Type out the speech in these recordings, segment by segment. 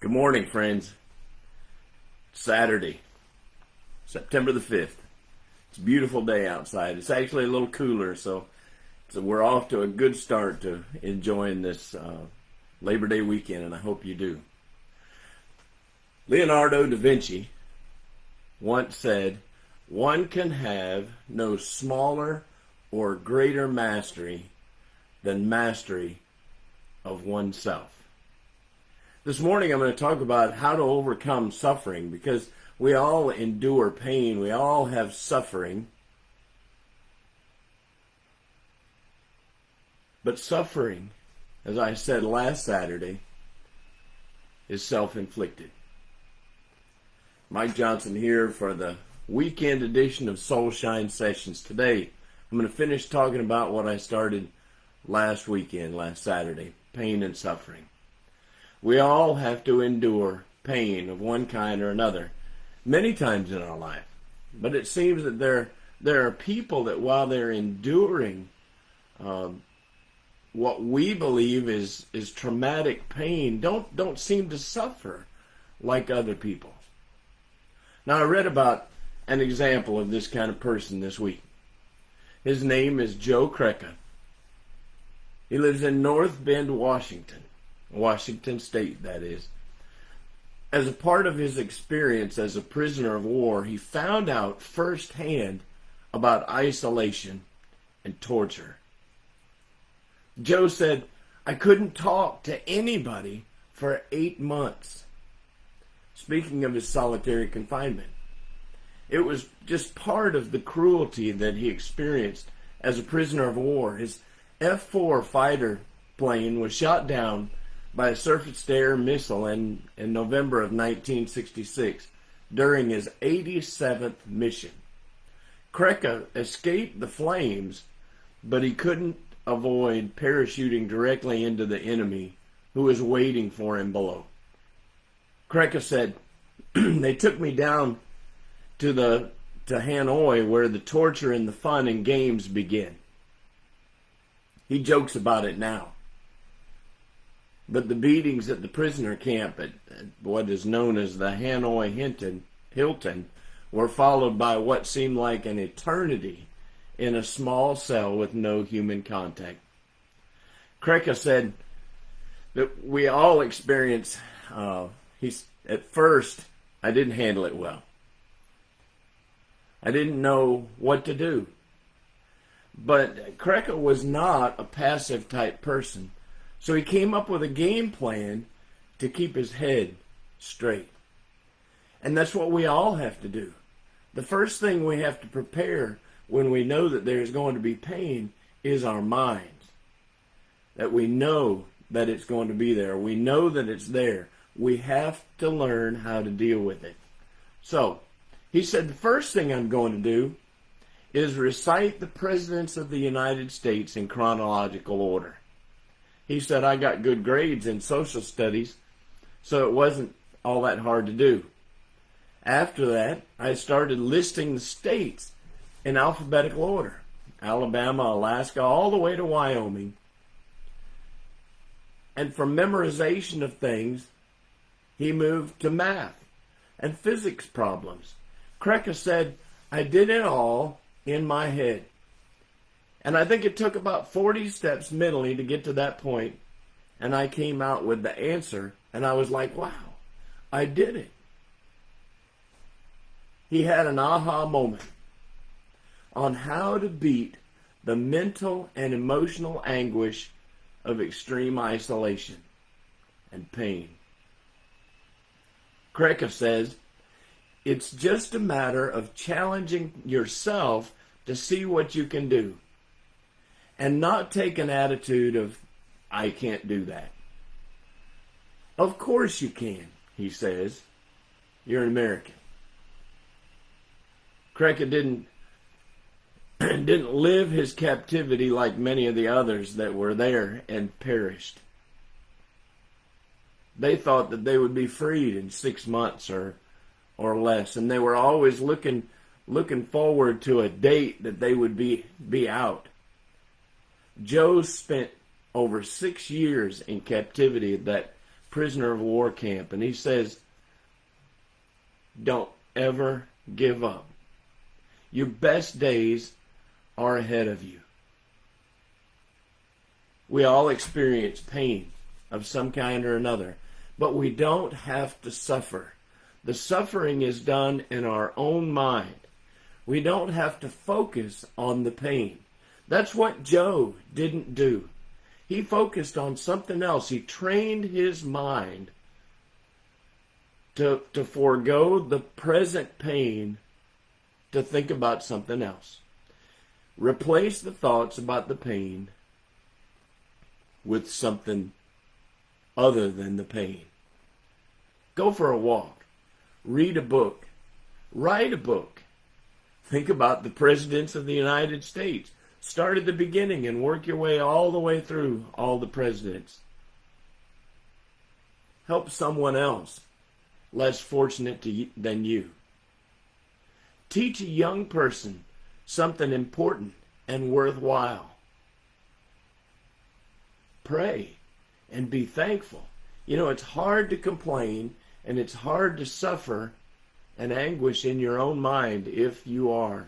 Good morning, friends. Saturday, September the 5th. It's a beautiful day outside. It's actually a little cooler, so we're off to a good start to enjoying this Labor Day weekend, and I hope you do. Leonardo da Vinci once said, "One can have no smaller or greater mastery than mastery of oneself." This morning I'm going to talk about how to overcome suffering, because we all endure pain. We all have suffering. But suffering, as I said last Saturday, is self-inflicted. Mike Johnson here for the weekend edition of Soul Shine Sessions. Today I'm going to finish talking about what I started last Saturday, pain and suffering. We all have to endure pain of one kind or another many times in our life. But it seems that there are people that while they're enduring what we believe is traumatic pain, don't seem to suffer like other people. Now, I read about an example of this kind of person this week. His name is Joe Kreka. He lives in North Bend, Washington State, that is. As a part of his experience as a prisoner of war, he found out firsthand about isolation and torture. Joe said, "I couldn't talk to anybody for 8 months." Speaking of his solitary confinement, it was just part of the cruelty that he experienced as a prisoner of war. His F-4 fighter plane was shot down by a surface-to-air missile in November of 1966 during his 87th mission. Kreka escaped the flames, but he couldn't avoid parachuting directly into the enemy who was waiting for him below. Kreka said, "They took me down to Hanoi, where the torture and the fun and games begin." He jokes about it now. But the beatings at the prisoner camp at what is known as the Hanoi Hilton were followed by what seemed like an eternity in a small cell with no human contact. Kreka said that we all experience, at first, I didn't handle it well. I didn't know what to do. But Kreka was not a passive type person. So he came up with a game plan to keep his head straight. And that's what we all have to do. The first thing we have to prepare when we know that there's going to be pain is our minds. That we know that it's going to be there. We know that it's there. We have to learn how to deal with it. So, he said, the first thing I'm going to do is recite the presidents of the United States in chronological order. He said, I got good grades in social studies, so it wasn't all that hard to do. After that, I started listing the states in alphabetical order. Alabama, Alaska, all the way to Wyoming. And from memorization of things, he moved to math and physics problems. Kreka said, I did it all in my head. And I think it took about 40 steps mentally to get to that point. And I came out with the answer. And I was like, wow, I did it. He had an aha moment on how to beat the mental and emotional anguish of extreme isolation and pain. Kreka says, it's just a matter of challenging yourself to see what you can do. And not take an attitude of, I can't do that. Of course you can, he says. You're an American. Kreka didn't live his captivity like many of the others that were there and perished. They thought that they would be freed in 6 months or less, and they were always looking forward to a date that they would be out. Joe spent over 6 years in captivity that prisoner of war camp, and he says, don't ever give up. Your best days are ahead of you. We all experience pain of some kind or another, but we don't have to suffer. The suffering is done in our own mind. We don't have to focus on the pain. That's what Job didn't do. He focused on something else. He trained his mind to forego the present pain to think about something else. Replace the thoughts about the pain with something other than the pain. Go for a walk. Read a book. Write a book. Think about the presidents of the United States. Start at the beginning and work your way all the way through all the presidents. Help someone else less fortunate than you. Teach a young person something important and worthwhile. Pray and be thankful. You know, it's hard to complain and it's hard to suffer and anguish in your own mind if you are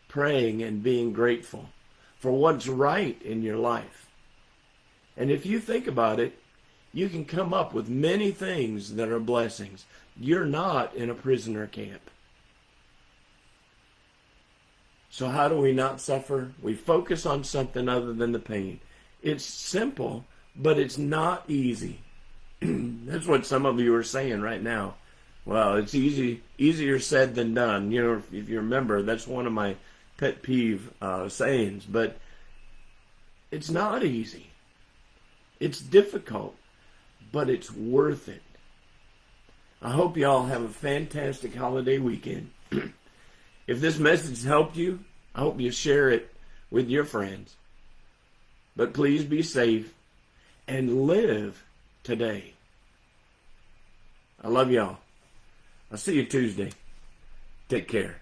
praying and being grateful for what's right in your life. And if you think about it, you can come up with many things that are blessings. You're not in a prisoner camp. So how do we not suffer? We focus on something other than the pain. It's simple, but it's not easy. That's what some of you are saying right now. Well, it's easier said than done. You know, if you remember, that's one of my pet peeve sayings. But it's not easy. It's difficult, but it's worth it. I hope you all have a fantastic holiday weekend. If this message helped you, I hope you share it with your friends. But please be safe and live today. I love y'all. I'll see you Tuesday. Take care.